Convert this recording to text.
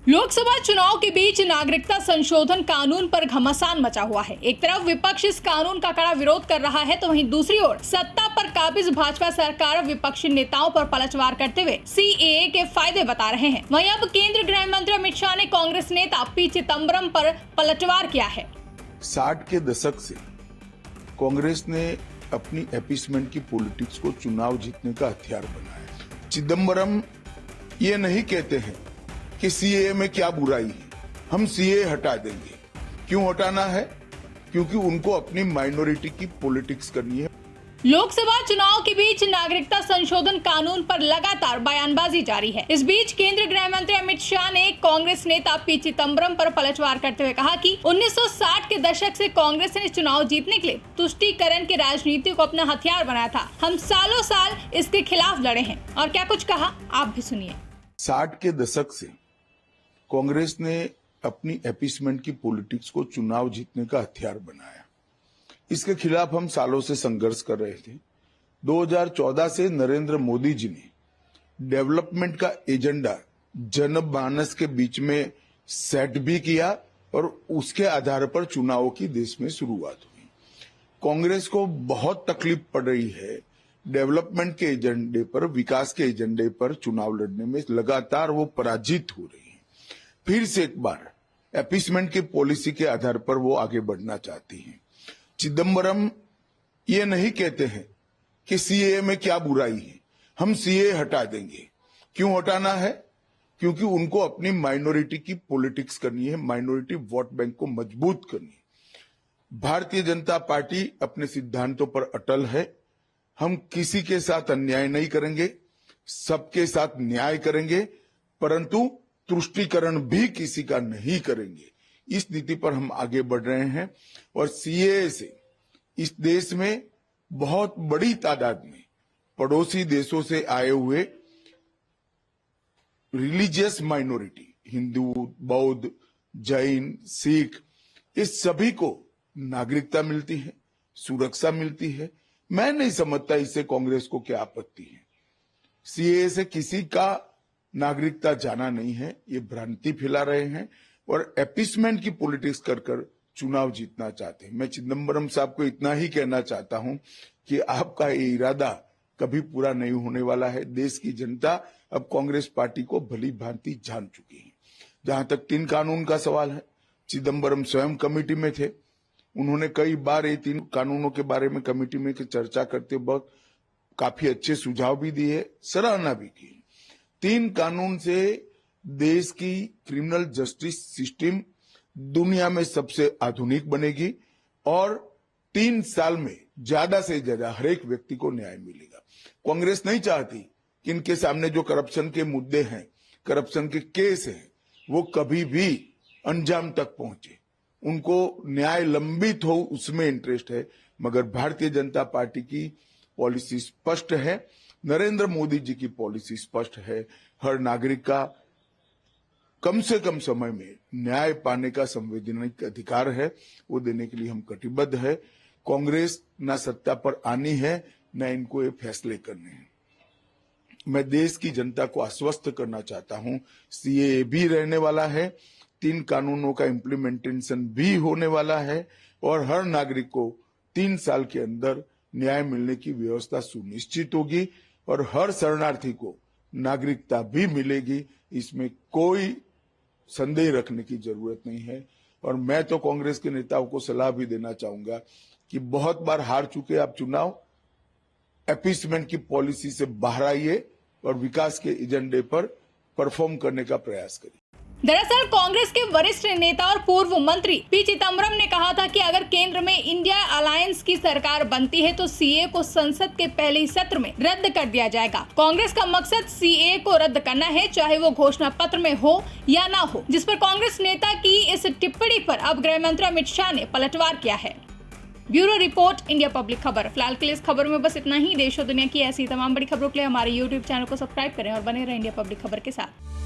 लोकसभा चुनाव के बीच नागरिकता संशोधन कानून पर घमासान मचा हुआ है। एक तरफ विपक्ष इस कानून का कड़ा विरोध कर रहा है, तो वहीं दूसरी ओर सत्ता पर काबिज भाजपा सरकार विपक्षी नेताओं पर पलटवार करते हुए सीएए के फायदे बता रहे हैं। वहीं अब केंद्रीय गृह मंत्री अमित शाह ने कांग्रेस नेता पी चिदंबरम पर पलटवार किया है। 60 के दशक से कांग्रेस ने अपनी अपीसमेंट की पॉलिटिक्स को चुनाव जीतने का हथियार बनाया। चिदंबरम ये नहीं कहते हैं कि सीएए में क्या बुराई है, हम सीएए हटा देंगे। क्यों हटाना है? क्योंकि उनको अपनी माइनॉरिटी की पॉलिटिक्स करनी है। लोकसभा चुनाव के बीच नागरिकता संशोधन कानून पर लगातार बयानबाजी जारी है। इस बीच केंद्रीय गृह मंत्री अमित शाह ने कांग्रेस नेता पी चिदंबरम पर पलटवार करते हुए कहा कि 1960 के दशक से कांग्रेस ने चुनाव जीतने के लिए तुष्टीकरण की राजनीति को अपना हथियार बनाया था। हम सालों साल इसके खिलाफ लड़े हैं। और क्या कुछ कहा, आप भी सुनिए। 60 के दशक से कांग्रेस ने अपनी अपीसमेंट की पॉलिटिक्स को चुनाव जीतने का हथियार बनाया। इसके खिलाफ हम सालों से संघर्ष कर रहे थे। 2014 से नरेंद्र मोदी जी ने डेवलपमेंट का एजेंडा जनमानस के बीच में सेट भी किया और उसके आधार पर चुनावों की देश में शुरुआत हुई। कांग्रेस को बहुत तकलीफ पड़ रही है डेवलपमेंट के एजेंडे पर, विकास के एजेंडे पर चुनाव लड़ने में। लगातार वो पराजित हो रही है। फिर से एक बार अपीसमेंट की पॉलिसी के आधार पर वो आगे बढ़ना चाहती हैं। चिदंबरम ये नहीं कहते हैं कि सीएए में क्या बुराई है, हम सीएए हटा देंगे। क्यों हटाना है? क्योंकि उनको अपनी माइनॉरिटी की पॉलिटिक्स करनी है, माइनॉरिटी वोट बैंक को मजबूत करनी है। भारतीय जनता पार्टी अपने सिद्धांतों पर अटल है। हम किसी के साथ अन्याय नहीं करेंगे, सबके साथ न्याय करेंगे, परंतु तुष्टीकरण भी किसी का नहीं करेंगे। इस नीति पर हम आगे बढ़ रहे हैं और सीएए से इस देश में बहुत बड़ी तादाद में पड़ोसी देशों से आए हुए रिलीजियस माइनॉरिटी, हिंदू, बौद्ध, जैन, सिख, इस सभी को नागरिकता मिलती है, सुरक्षा मिलती है। मैं नहीं समझता इससे कांग्रेस को क्या आपत्ति है। सीएए से किसी का नागरिकता जाना नहीं है, ये भ्रांति फैला रहे हैं और अपीसमेंट की पॉलिटिक्स कर कर चुनाव जीतना चाहते हैं। मैं चिदंबरम साहब को इतना ही कहना चाहता हूं कि आपका ये इरादा कभी पूरा नहीं होने वाला है। देश की जनता अब कांग्रेस पार्टी को भली भांति जान चुकी है। जहां तक 3 कानून का सवाल है, चिदंबरम स्वयं कमेटी में थे। उन्होंने कई बार ये 3 कानूनों के बारे में कमेटी में चर्चा करते वक्त काफी अच्छे सुझाव भी दिए, सराहना भी की। 3 कानून से देश की क्रिमिनल जस्टिस सिस्टम दुनिया में सबसे आधुनिक बनेगी और 3 साल में ज्यादा से ज्यादा हर एक व्यक्ति को न्याय मिलेगा। कांग्रेस नहीं चाहती कि इनके सामने जो करप्शन के मुद्दे हैं, करप्शन के केस हैं, वो कभी भी अंजाम तक पहुंचे। उनको न्याय लंबित हो, उसमें इंटरेस्ट है। मगर भारतीय जनता पार्टी की पॉलिसी स्पष्ट है, नरेंद्र मोदी जी की पॉलिसी स्पष्ट है। हर नागरिक का कम से कम समय में न्याय पाने का संवैधानिक अधिकार है, वो देने के लिए हम कटिबद्ध है। कांग्रेस ना सत्ता पर आनी है, न इनको ये फैसले करने हैं। मैं देश की जनता को आश्वस्त करना चाहता हूं, सीएए भी रहने वाला है, 3 कानूनों का इम्प्लीमेंटेशन भी होने वाला है और हर नागरिक को 3 साल के अंदर न्याय मिलने की व्यवस्था सुनिश्चित होगी और हर शरणार्थी को नागरिकता भी मिलेगी। इसमें कोई संदेह रखने की जरूरत नहीं है। और मैं तो कांग्रेस के नेताओं को सलाह भी देना चाहूंगा कि बहुत बार हार चुके आप चुनाव, अपीसमेंट की पॉलिसी से बाहर आइए और विकास के एजेंडे पर परफॉर्म करने का प्रयास करिए। दरअसल कांग्रेस के वरिष्ठ नेता और पूर्व मंत्री पी चिदंबरम ने कहा था कि अगर केंद्र में इंडिया अलायंस की सरकार बनती है तो सीएए को संसद के पहले ही सत्र में रद्द कर दिया जाएगा। कांग्रेस का मकसद सीएए को रद्द करना है, चाहे वो घोषणा पत्र में हो या ना हो, जिस पर कांग्रेस नेता की इस टिप्पणी पर अब गृह मंत्री अमित शाह ने पलटवार किया है। ब्यूरो रिपोर्ट, इंडिया पब्लिक खबर। फिलहाल के लिए इस खबर में बस इतना ही। देश और दुनिया की ऐसी तमाम बड़ी खबरों के लिए हमारे YouTube चैनल को सब्सक्राइब करें और बने रहें इंडिया पब्लिक खबर के साथ।